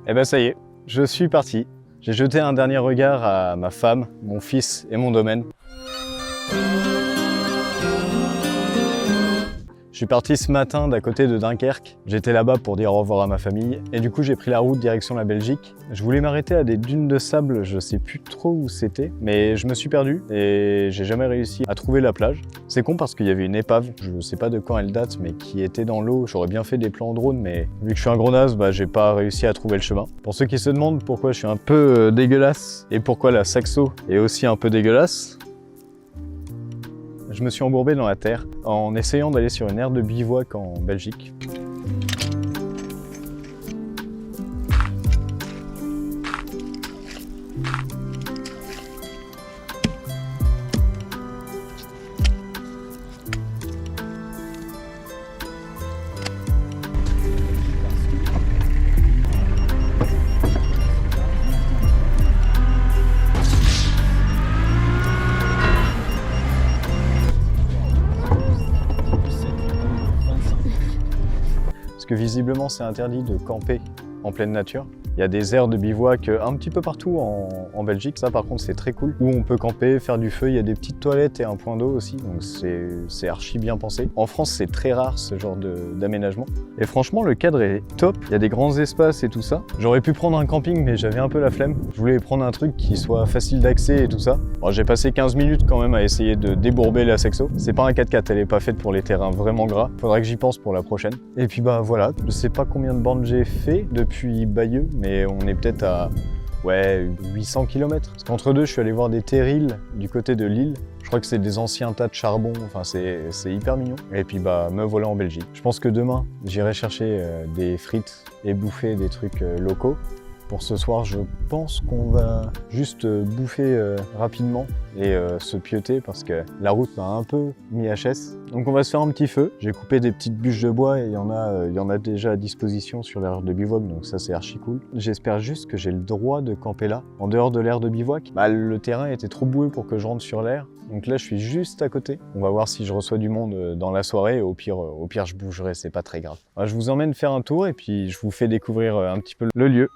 Et ben ça y est, je suis parti. J'ai jeté un dernier regard à ma femme, mon fils et mon domaine. Je suis parti ce matin d'à côté de Dunkerque. J'étais là-bas pour dire au revoir à ma famille et du coup j'ai pris la route direction la Belgique. Je voulais m'arrêter à des dunes de sable, je sais plus trop où c'était, mais je me suis perdu et j'ai jamais réussi à trouver la plage. C'est con parce qu'il y avait une épave, je sais pas de quand elle date, mais qui était dans l'eau. J'aurais bien fait des plans en drone, mais vu que je suis un gros naze, j'ai pas réussi à trouver le chemin. Pour ceux qui se demandent pourquoi je suis un peu dégueulasse et pourquoi la Saxo est aussi un peu dégueulasse, je me suis embourbé dans la terre en essayant d'aller sur une aire de bivouac en Belgique. Parce que visiblement c'est interdit de camper en pleine nature. Il y a des aires de bivouac un petit peu partout en Belgique. Ça par contre c'est très cool. Où on peut camper, faire du feu, il y a des petites toilettes et un point d'eau aussi. Donc c'est archi bien pensé. En France c'est très rare ce genre d'aménagement. Et franchement le cadre est top. Il y a des grands espaces et tout ça. J'aurais pu prendre un camping mais j'avais un peu la flemme. Je voulais prendre un truc qui soit facile d'accès et tout ça. Bon, j'ai passé 15 minutes quand même à essayer de débourber la Saxo. C'est pas un 4x4, elle est pas faite pour les terrains vraiment gras. Faudrait que j'y pense pour la prochaine. Et puis voilà, je sais pas combien de bornes j'ai fait depuis Bayeux, mais on est peut-être à 800 km. Parce qu'entre deux, je suis allé voir des terrils du côté de Lille. Je crois que c'est des anciens tas de charbon, enfin c'est hyper mignon. Et puis me voilà en Belgique. Je pense que demain, j'irai chercher des frites et bouffer des trucs locaux. Pour ce soir, je pense qu'on va juste bouffer rapidement et se pieuter parce que la route m'a un peu mis HS. Donc on va se faire un petit feu. J'ai coupé des petites bûches de bois et il y en a déjà à disposition sur l'aire de bivouac, donc ça c'est archi cool. J'espère juste que j'ai le droit de camper là, en dehors de l'aire de bivouac. Le terrain était trop boueux pour que je rentre sur l'aire. Donc là je suis juste à côté. On va voir si je reçois du monde dans la soirée et au pire je bougerai, c'est pas très grave. Je vous emmène faire un tour et puis je vous fais découvrir un petit peu le lieu.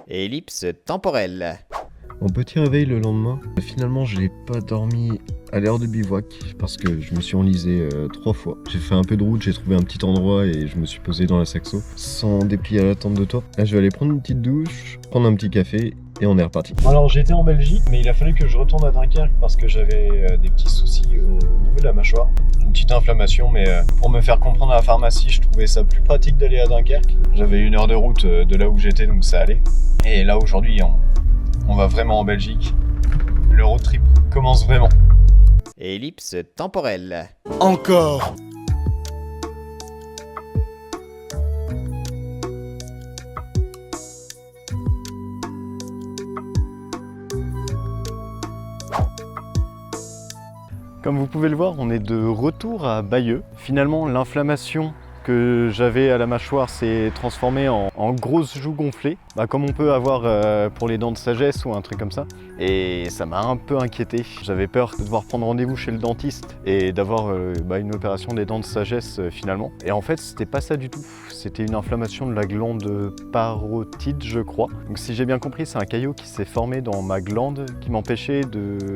Ellipse temporelle. Mon petit réveil le lendemain, finalement je n'ai pas dormi à l'aire de bivouac parce que je me suis enlisé 3 fois. J'ai fait un peu de route, j'ai trouvé un petit endroit et je me suis posé dans la Saxo sans déplier à la tente de toit. Là je vais aller prendre une petite douche, prendre un petit café et on est reparti. Alors j'étais en Belgique mais il a fallu que je retourne à Dunkerque parce que j'avais des petits soucis au niveau de la mâchoire. Une petite inflammation mais pour me faire comprendre à la pharmacie je trouvais ça plus pratique d'aller à Dunkerque. J'avais 1 heure de route de là où j'étais donc ça allait. Et là aujourd'hui on va vraiment en Belgique. Le road trip commence vraiment. Ellipse temporelle. Encore. Comme vous pouvez le voir, on est de retour à Bayeux. Finalement, l'inflammation que j'avais à la mâchoire s'est transformée en grosses joues gonflées, comme on peut avoir pour les dents de sagesse ou un truc comme ça. Et ça m'a un peu inquiété. J'avais peur de devoir prendre rendez-vous chez le dentiste et d'avoir une opération des dents de sagesse finalement. Et en fait, c'était pas ça du tout. C'était une inflammation de la glande parotide, je crois. Donc si j'ai bien compris, c'est un caillot qui s'est formé dans ma glande qui m'empêchait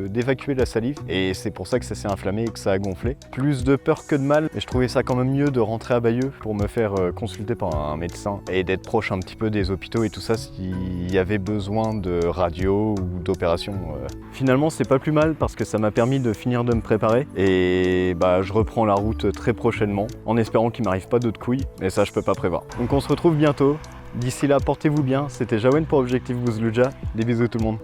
d'évacuer la salive. Et c'est pour ça que ça s'est inflammé et que ça a gonflé. Plus de peur que de mal, mais je trouvais ça quand même mieux de rentrer à Bayeux pour me faire consulter par un médecin et d'être proche un petit peu des hôpitaux et tout ça s'il y avait besoin de radio ou d'opération. Finalement c'est pas plus mal parce que ça m'a permis de finir de me préparer et je reprends la route très prochainement en espérant qu'il m'arrive pas d'autres couilles, mais ça je peux pas prévoir. Donc on se retrouve bientôt D'ici là, portez-vous bien. C'était Jawen pour Objectif Bouzlouja. Des bisous tout le monde.